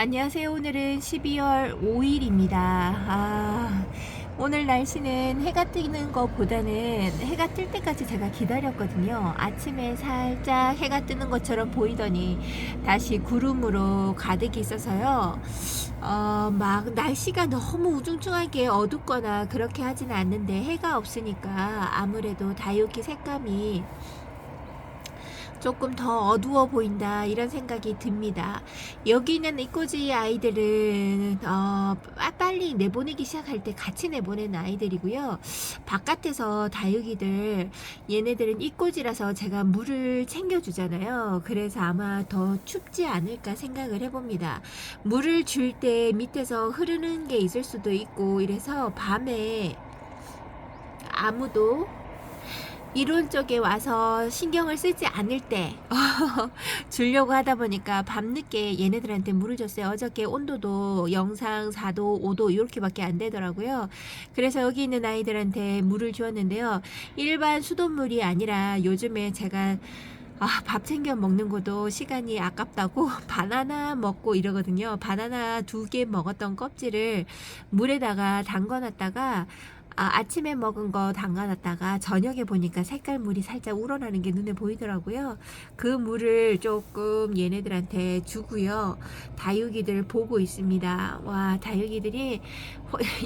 안녕하세요. 오늘은 12월 5일입니다. 오늘 날씨는 해가 뜨는 것보다는 해가 뜰 때까지 제가 기다렸거든요. 아침에 살짝 해가 뜨는 것처럼 보이더니 다시 구름으로 가득 있어서요. 막 날씨가 너무 우중충하게 어둡거나 그렇게 하지는 않는데 해가 없으니까 아무래도 다육이 색감이 조금 더 어두워 보인다 이런 생각이 듭니다. 여기 있는 이꼬지 아이들은 빨리 내보내기 시작할 때 같이 내보내는 아이들이고요. 바깥에서 다육이들 얘네들은 이꼬지라서 제가 물을 챙겨주잖아요. 그래서 아마 더 춥지 않을까 생각을 해봅니다. 물을 줄 때 밑에서 흐르는 게 있을 수도 있고 이래서 밤에 아무도 이론 쪽에 와서 신경을 쓰지 않을 때 주려고 하다 보니까 밤늦게 얘네들한테 물을 줬어요. 어저께 온도도 영상 4도, 5도 이렇게밖에 안 되더라고요. 그래서 여기 있는 아이들한테 물을 주었는데요. 일반 수돗물이 아니라 요즘에 제가 밥 챙겨 먹는 것도 시간이 아깝다고 바나나 먹고 이러거든요. 바나나 2개 먹었던 껍질을 물에다가 담궈놨다가 아침에 먹은 거 담가놨다가 저녁에 보니까 색깔물이 살짝 우러나는 게 눈에 보이더라고요. 그 물을 조금 얘네들한테 주고요. 다육이들 보고 있습니다. 와, 다육이들이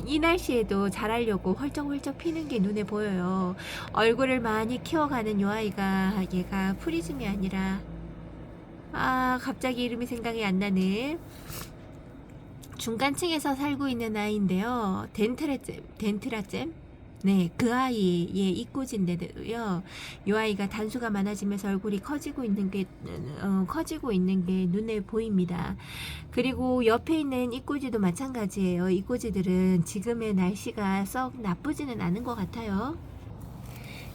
이 날씨에도 자라려고 헐쩍헐쩍 피는 게 눈에 보여요. 얼굴을 많이 키워가는 요 아이가 얘가 프리즘이 아니라 갑자기 이름이 생각이 안 나네. 중간층에서 살고 있는 아이인데요. 덴트라잼? 네, 그 아이의 이꼬지인데도요. 이 아이가 단수가 많아지면서 얼굴이 커지고 있는 게 눈에 보입니다. 그리고 옆에 있는 이꼬지도 마찬가지예요. 이꼬지들은 지금의 날씨가 썩 나쁘지는 않은 것 같아요.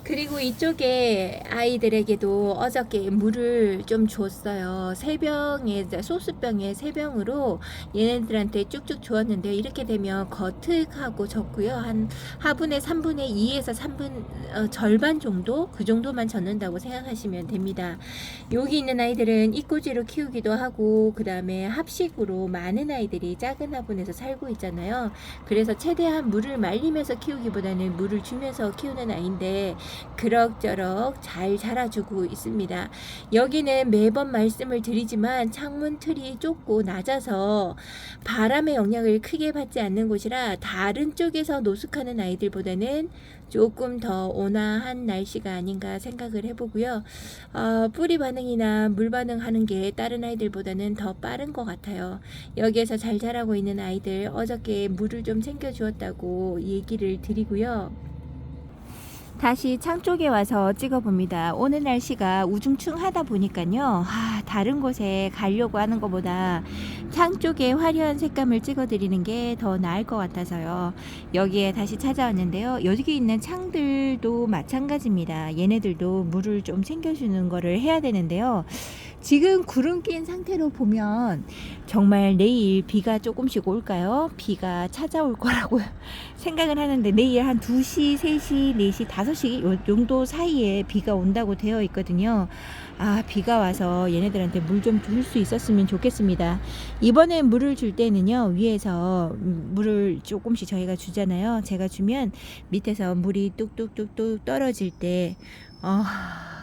그리고 이쪽에 아이들에게도 어저께 물을 좀 줬어요. 3병에, 소스병에 3병으로 얘네들한테 쭉쭉 주었는데, 이렇게 되면 거특하고 적고요. 한 하분의 3분의 2에서 3분, 절반 정도? 그 정도만 젓는다고 생각하시면 됩니다. 여기 있는 아이들은 이꼬지로 키우기도 하고, 그 다음에 합식으로 많은 아이들이 작은 화분에서 살고 있잖아요. 그래서 최대한 물을 말리면서 키우기보다는 물을 주면서 키우는 아이인데, 그럭저럭 잘 자라주고 있습니다. 여기는 매번 말씀을 드리지만 창문 틀이 좁고 낮아서 바람의 영향을 크게 받지 않는 곳이라 다른 쪽에서 노숙하는 아이들보다는 조금 더 온화한 날씨가 아닌가 생각을 해보고요. 뿌리 반응이나 물 반응하는 게 다른 아이들보다는 더 빠른 것 같아요. 여기에서 잘 자라고 있는 아이들 어저께 물을 좀 챙겨 주었다고 얘기를 드리고요. 다시 창 쪽에 와서 찍어봅니다. 오늘 날씨가 우중충하다 보니까요. 다른 곳에 가려고 하는 것보다 창 쪽에 화려한 색감을 찍어드리는 게 더 나을 것 같아서요. 여기에 다시 찾아왔는데요. 여기 있는 창들도 마찬가지입니다. 얘네들도 물을 좀 챙겨주는 거를 해야 되는데요. 지금 구름 낀 상태로 보면 정말 내일 비가 조금씩 올까요? 비가 찾아올 거라고 생각을 하는데 내일 한 2시, 3시, 4시, 5시 요 정도 사이에 비가 온다고 되어 있거든요. 비가 와서 얘네들한테 물 좀 줄 수 있었으면 좋겠습니다. 이번에 물을 줄 때는요, 위에서 물을 조금씩 저희가 주잖아요. 제가 주면 밑에서 물이 뚝뚝뚝뚝 떨어질 때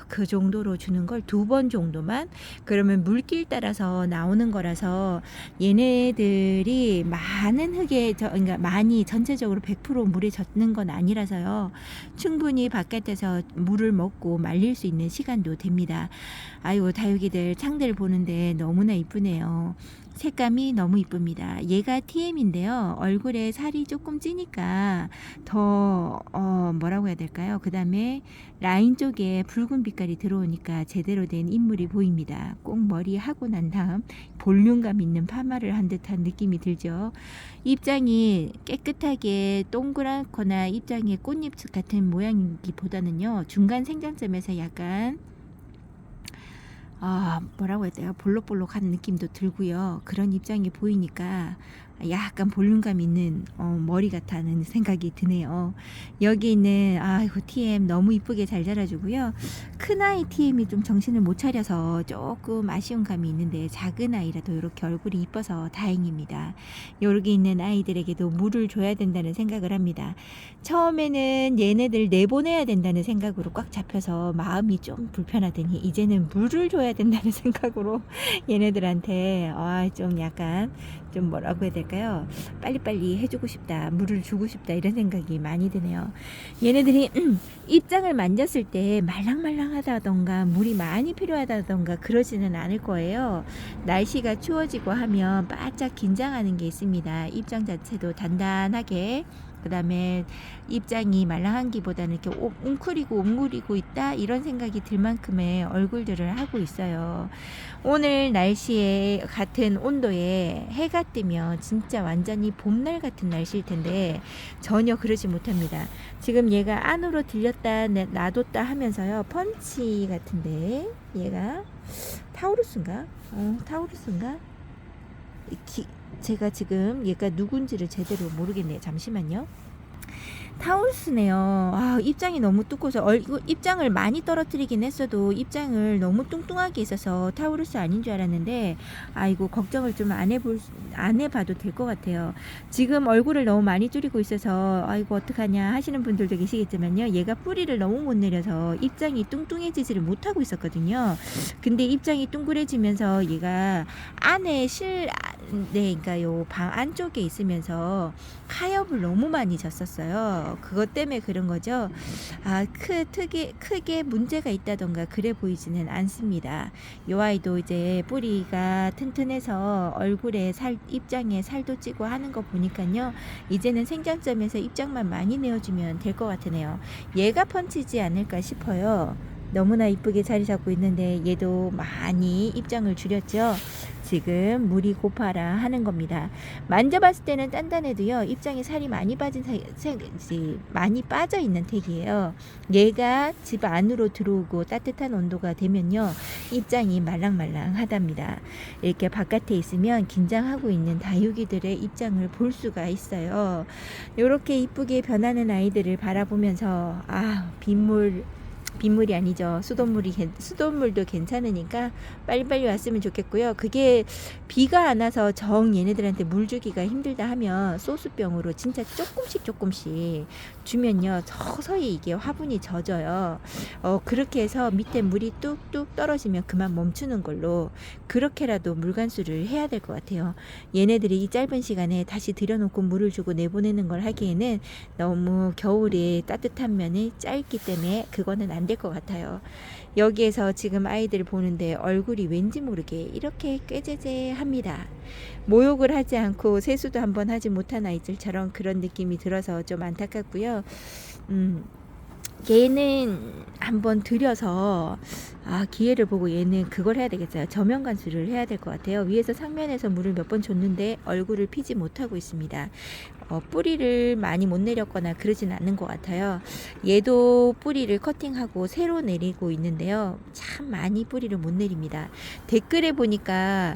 그 정도로 주는 걸 2번 정도만, 그러면 물길 따라서 나오는 거라서 얘네들이 많은 그러니까 많이 전체적으로 100% 물에 젖는 건 아니라서요. 충분히 바깥에서 물을 먹고 말릴 수 있는 시간도 됩니다. 아이고, 다육이들 창들 보는데 너무나 이쁘네요. 색감이 너무 이쁩니다. 얘가 TM인데요. 얼굴에 살이 조금 찌니까 더 뭐라고 해야 될까요? 그 다음에 라인 쪽에 붉은 빛깔이 들어오니까 제대로 된 인물이 보입니다. 꼭 머리 하고 난 다음 볼륨감 있는 파마를 한 듯한 느낌이 들죠. 입장이 깨끗하게 동그랗거나 입장에 꽃잎 같은 모양이기보다는요, 중간 생장점에서 약간 뭐라고 해야 돼요? 볼록볼록한 느낌도 들고요. 그런 입장이 보이니까 약간 볼륨감 있는 머리 같다는 생각이 드네요. 여기 있는 아이고 TM 너무 이쁘게 잘 자라주고요. 큰아이 TM이 좀 정신을 못 차려서 조금 아쉬운 감이 있는데 작은 아이라도 이렇게 얼굴이 이뻐서 다행입니다. 여기 있는 아이들에게도 물을 줘야 된다는 생각을 합니다. 처음에는 얘네들 내보내야 된다는 생각으로 꽉 잡혀서 마음이 좀 불편하더니 이제는 물을 줘야 된다는 생각으로 얘네들한테 좀 약간 좀 뭐라고 해야 될까요? 빨리빨리 해주고 싶다, 물을 주고 싶다 이런 생각이 많이 드네요. 얘네들이 입장을 만졌을 때 말랑말랑하다던가 물이 많이 필요하다던가 그러지는 않을 거예요. 날씨가 추워지고 하면 바짝 긴장하는 게 있습니다. 입장 자체도 단단하게, 그 다음에 입장이 말랑한기보다는 이렇게 웅크리고 있다 이런 생각이 들 만큼의 얼굴들을 하고 있어요. 오늘 날씨에 같은 온도에 해가 뜨면 진짜 완전히 봄날 같은 날씨일 텐데 전혀 그러지 못합니다. 지금 얘가 안으로 들렸다 놔뒀다 하면서요, 펀치 같은데 얘가 타우루스인가? 타우루스인가? 제가 지금 얘가 누군지를 제대로 모르겠네요. 잠시만요. 타우루스네요. 입장이 너무 두꺼워서 입장을 많이 떨어뜨리긴 했어도 입장을 너무 뚱뚱하게 있어서 타우루스 아닌 줄 알았는데 아이고 걱정을 좀 안 해봐도 될 것 같아요. 지금 얼굴을 너무 많이 줄이고 있어서 아이고 어떡하냐 하시는 분들도 계시겠지만요. 얘가 뿌리를 너무 못 내려서 입장이 뚱뚱해지지를 못하고 있었거든요. 근데 입장이 둥그레지면서 얘가 안에 그러니까 요 방 안쪽에 있으면서 하엽을 너무 많이 졌었어요. 그것 때문에 그런 거죠. 크게 문제가 있다던가 그래 보이지는 않습니다. 요 아이도 이제 뿌리가 튼튼해서 얼굴에 입장에 살도 찌고 하는 거 보니까요. 이제는 생장점에서 입장만 많이 내어주면 될 것 같으네요. 얘가 펀치지 않을까 싶어요. 너무나 이쁘게 자리 잡고 있는데 얘도 많이 입장을 줄였죠. 지금 물이 고파라 하는 겁니다. 만져봤을 때는 단단해도요, 입장에 살이 많이 많이 빠져 있는 택이에요. 얘가 집 안으로 들어오고 따뜻한 온도가 되면요, 입장이 말랑말랑하답니다. 이렇게 바깥에 있으면 긴장하고 있는 다육이들의 입장을 볼 수가 있어요. 이렇게 이쁘게 변하는 아이들을 바라보면서 빗물이 아니죠. 수돗물도 괜찮으니까 빨리빨리 왔으면 좋겠고요. 그게 비가 안 와서 얘네들한테 물 주기가 힘들다 하면 소스병으로 진짜 조금씩 주면요, 서서히 이게 화분이 젖어요. 그렇게 해서 밑에 물이 뚝뚝 떨어지면 그만 멈추는 걸로 그렇게라도 물관수를 해야 될 것 같아요. 얘네들이 이 짧은 시간에 다시 들여놓고 물을 주고 내보내는 걸 하기에는 너무 겨울에 따뜻한 면이 짧기 때문에 그거는 안 될 것 같아요. 여기에서 지금 아이들 보는데 얼굴이 왠지 모르게 이렇게 꾀재재합니다. 모욕을 하지 않고 세수도 한번 하지 못한 아이들처럼 그런 느낌이 들어서 좀 안타깝고요. 얘는 한번 들여서 기회를 보고 얘는 그걸 해야 되겠어요. 저면 관수를 해야 될 것 같아요. 위에서 상면에서 물을 몇 번 줬는데 얼굴을 피지 못하고 있습니다. 뿌리를 많이 못 내렸거나 그러진 않는 것 같아요. 얘도 뿌리를 커팅하고 새로 내리고 있는데요, 참 많이 뿌리를 못 내립니다. 댓글에 보니까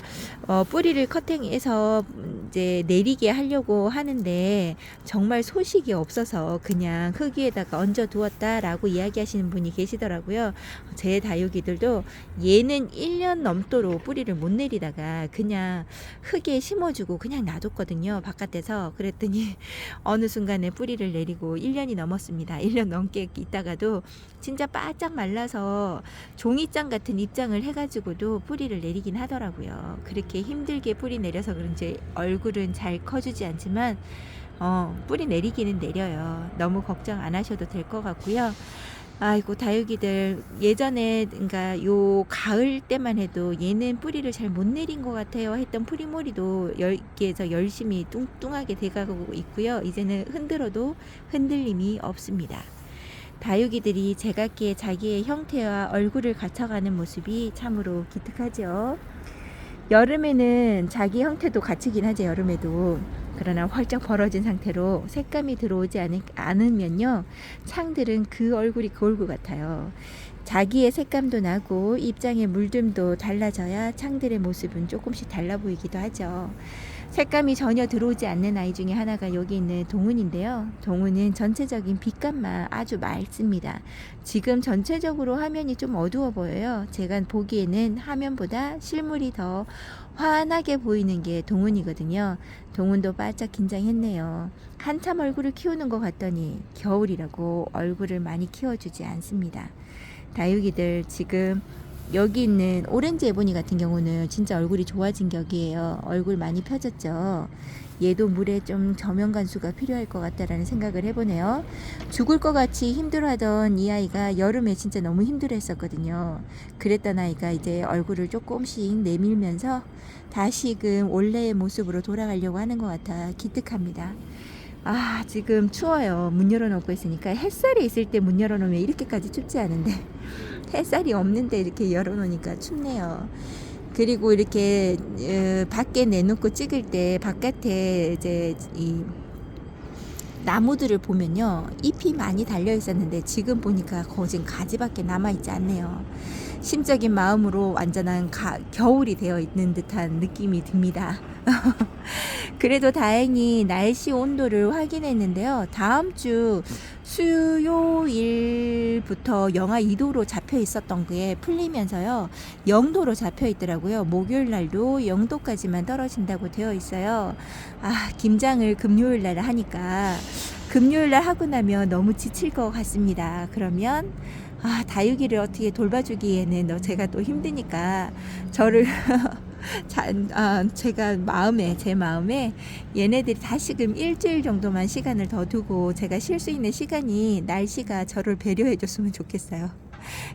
뿌리를 커팅해서 이제 내리게 하려고 하는데 정말 소식이 없어서 그냥 흙 위에다가 얹어 두었다라고 이야기하시는 분이 계시더라고요. 제 다육이들도 얘는 1년 넘도록 뿌리를 못 내리다가 그냥 흙에 심어주고 그냥 놔뒀거든요, 바깥에서. 그랬더니 어느 순간에 뿌리를 내리고 1년이 넘었습니다. 1년 넘게 있다가도 진짜 바짝 말라서 종이장 같은 입장을 해가지고도 뿌리를 내리긴 하더라고요. 그렇게 힘들게 뿌리 내려서 그런지 얼굴은 잘 커주지 않지만 뿌리 내리기는 내려요. 너무 걱정 안 하셔도 될 것 같고요. 아이고 다육이들 예전에 그러니까 요 가을 때만 해도 얘는 뿌리를 잘 못 내린 것 같아요 했던 뿌리머리도 여기에서 열심히 뚱뚱하게 돼가고 있고요. 이제는 흔들어도 흔들림이 없습니다. 다육이들이 제각기의 자기의 형태와 얼굴을 갖춰가는 모습이 참으로 기특하죠. 여름에는 자기 형태도 갖추긴 하죠. 여름에도. 그러나 활짝 벌어진 상태로 색감이 들어오지 않으면요, 창들은 그 얼굴이 그 얼굴 같아요. 자기의 색감도 나고 입장의 물듦도 달라져야 창들의 모습은 조금씩 달라 보이기도 하죠. 색감이 전혀 들어오지 않는 아이 중에 하나가 여기 있는 동훈인데요. 동훈은 전체적인 빛감만 아주 맑습니다. 지금 전체적으로 화면이 좀 어두워 보여요. 제가 보기에는 화면보다 실물이 더 환하게 보이는 게 동훈이거든요. 동훈도 바짝 긴장했네요. 한참 얼굴을 키우는 것 같더니 겨울이라고 얼굴을 많이 키워주지 않습니다. 다육이들 지금 여기 있는 오렌지 에보니 같은 경우는 진짜 얼굴이 좋아진 격이에요. 얼굴 많이 펴졌죠. 얘도 물에 좀 저면 간수가 필요할 것 같다라는 생각을 해보네요. 죽을 것 같이 힘들어하던 이 아이가 여름에 진짜 너무 힘들어했었거든요. 그랬던 아이가 이제 얼굴을 조금씩 내밀면서 다시금 원래의 모습으로 돌아가려고 하는 것 같아 기특합니다. 아, 지금 추워요. 문 열어놓고 있으니까. 햇살이 있을 때 문 열어놓으면 이렇게까지 춥지 않은데 햇살이 없는데 이렇게 열어놓으니까 춥네요. 그리고 이렇게 밖에 내놓고 찍을 때 바깥에 이제 이 나무들을 보면요, 잎이 많이 달려 있었는데 지금 보니까 거진 가지밖에 남아 있지 않네요. 심적인 마음으로 완전한 겨울이 되어 있는 듯한 느낌이 듭니다. 그래도 다행히 날씨 온도를 확인했는데요. 다음 주 수요일부터 영하 2도로 잡혀 있었던 게 풀리면서요, 0도로 잡혀 있더라고요. 목요일 날도 0도까지만 떨어진다고 되어 있어요. 아, 김장을 금요일 날 하니까 금요일 날 하고 나면 너무 지칠 것 같습니다. 그러면 다육이를 어떻게 돌봐주기에는 제가 또 힘드니까 저를 제가 제 마음에 얘네들이 다시금 일주일 정도만 시간을 더 두고 제가 쉴 수 있는 시간이 날씨가 저를 배려해 줬으면 좋겠어요.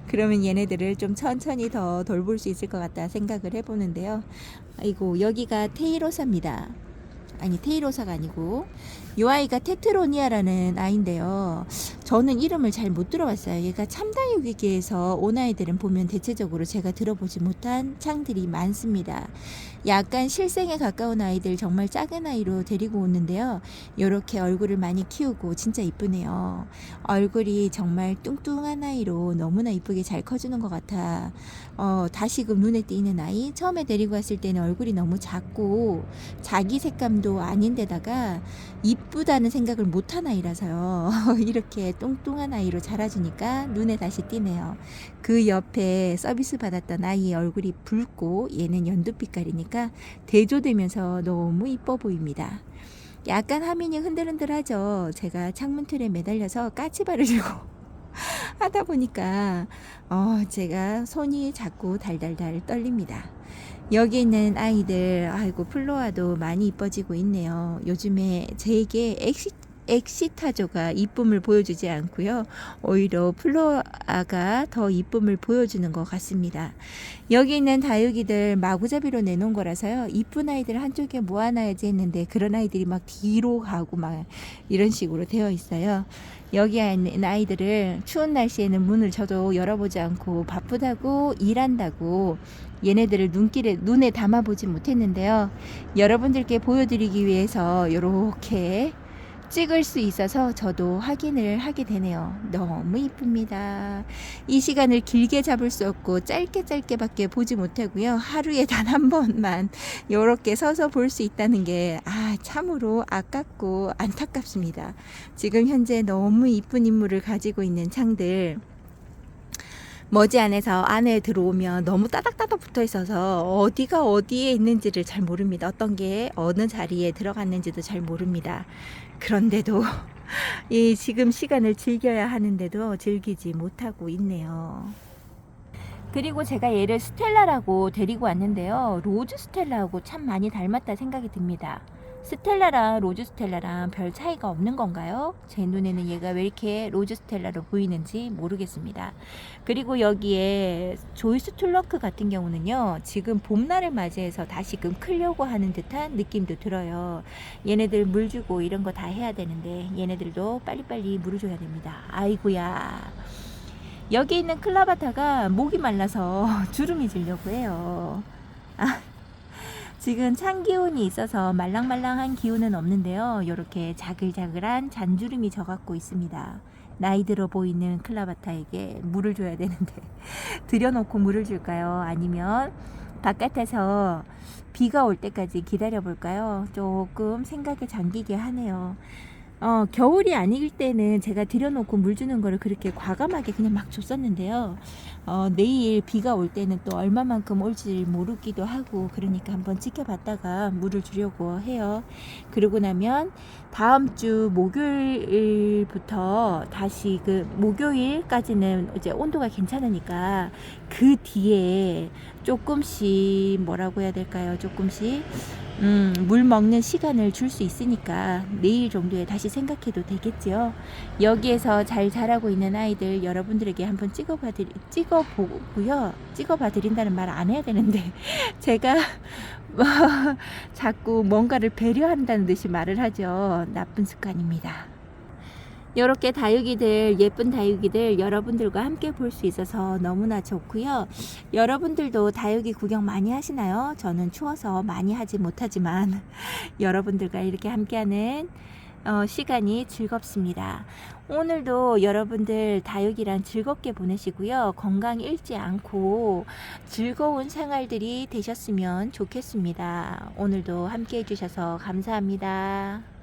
그러면 얘네들을 좀 천천히 더 돌볼 수 있을 것 같다 생각을 해보는데요. 아이고, 여기가 테이로사입니다. 아니, 테이로사가 아니고 이 아이가 테트로니아라는 아이인데요. 저는 이름을 잘 못 들어봤어요. 얘가 참다육이계에서 온 아이들은 보면 대체적으로 제가 들어보지 못한 창들이 많습니다. 약간 실생에 가까운 아이들, 정말 작은 아이로 데리고 오는데요. 이렇게 얼굴을 많이 키우고 진짜 이쁘네요. 얼굴이 정말 뚱뚱한 아이로 너무나 이쁘게 잘 커주는 것 같아. 다시금 눈에 띄는 아이. 처음에 데리고 왔을 때는 얼굴이 너무 작고 자기 색감도 아닌데다가 이쁘다는 생각을 못한 아이라서요. 이렇게 뚱뚱한 아이로 자라주니까 눈에 다시 띄네요. 그 옆에 서비스 받았던 아이의 얼굴이 붉고 얘는 연두빛깔이니까 대조되면서 너무 이뻐 보입니다. 약간 화면이 흔들흔들하죠. 제가 창문 틀에 매달려서 까치발을 들고 하다 보니까 제가 손이 자꾸 달달달 떨립니다. 여기 있는 아이들, 아이고, 플로아도 많이 이뻐지고 있네요. 요즘에 제게 엑시타조가 이쁨을 보여주지 않고요, 오히려 플로아가 더 이쁨을 보여주는 것 같습니다. 여기 있는 다육이들 마구잡이로 내놓은 거라서요, 이쁜 아이들 한쪽에 모아놔야지 했는데 그런 아이들이 막 뒤로 가고 막 이런 식으로 되어 있어요. 여기 있는 아이들을 추운 날씨에는 문을 저도 열어보지 않고 바쁘다고 일한다고 얘네들을 눈에 담아보지 못했는데요. 여러분들께 보여드리기 위해서 이렇게 찍을 수 있어서 저도 확인을 하게 되네요. 너무 이쁩니다. 이 시간을 길게 잡을 수 없고 짧게밖에 보지 못하고요. 하루에 단 한 번만 이렇게 서서 볼 수 있다는 게 참으로 아깝고 안타깝습니다. 지금 현재 너무 이쁜 인물을 가지고 있는 창들, 머지 안에서 안에 들어오면 너무 따닥따닥 붙어 있어서 어디가 어디에 있는지를 잘 모릅니다. 어떤 게 어느 자리에 들어갔는지도 잘 모릅니다. 그런데도 이 지금 시간을 즐겨야 하는데도 즐기지 못하고 있네요. 그리고 제가 얘를 스텔라라고 데리고 왔는데요. 로즈 스텔라하고 참 많이 닮았다 생각이 듭니다. 스텔라랑 로즈 스텔라랑 별 차이가 없는 건가요? 제 눈에는 얘가 왜 이렇게 로즈 스텔라로 보이는지 모르겠습니다. 그리고 여기에 조이스 툴러크 같은 경우는요, 지금 봄날을 맞이해서 다시금 크려고 하는 듯한 느낌도 들어요. 얘네들 물 주고 이런 거 다 해야 되는데 얘네들도 빨리빨리 물을 줘야 됩니다. 아이고야, 여기 있는 클라바타가 목이 말라서 주름이 지려고 해요. 지금 찬 기운이 있어서 말랑말랑한 기운은 없는데요. 이렇게 자글자글한 잔주름이 져갖고 있습니다. 나이 들어 보이는 클라바타에게 물을 줘야 되는데 들여놓고 물을 줄까요? 아니면 바깥에서 비가 올 때까지 기다려 볼까요? 조금 생각에 잠기게 하네요. 겨울이 아닐 때는 제가 들여놓고 물 주는 거를 그렇게 과감하게 그냥 막 줬었는데요. 내일 비가 올 때는 또 얼마만큼 올지 모르기도 하고, 그러니까 한번 지켜봤다가 물을 주려고 해요. 그러고 나면 다음 주 목요일부터 다시 목요일까지는 이제 온도가 괜찮으니까 그 뒤에 조금씩 뭐라고 해야 될까요? 조금씩 물 먹는 시간을 줄 수 있으니까 내일 정도에 다시 생각해도 되겠죠. 여기에서 잘 자라고 있는 아이들 여러분들에게 한번 찍어보고요. 찍어봐 드린다는 말 안 해야 되는데 제가 뭐 자꾸 뭔가를 배려한다는 듯이 말을 하죠. 나쁜 습관입니다. 이렇게 다육이들, 예쁜 다육이들 여러분들과 함께 볼 수 있어서 너무나 좋고요. 여러분들도 다육이 구경 많이 하시나요? 저는 추워서 많이 하지 못하지만 여러분들과 이렇게 함께하는 시간이 즐겁습니다. 오늘도 여러분들 다육이랑 즐겁게 보내시고요. 건강 잃지 않고 즐거운 생활들이 되셨으면 좋겠습니다. 오늘도 함께 해주셔서 감사합니다.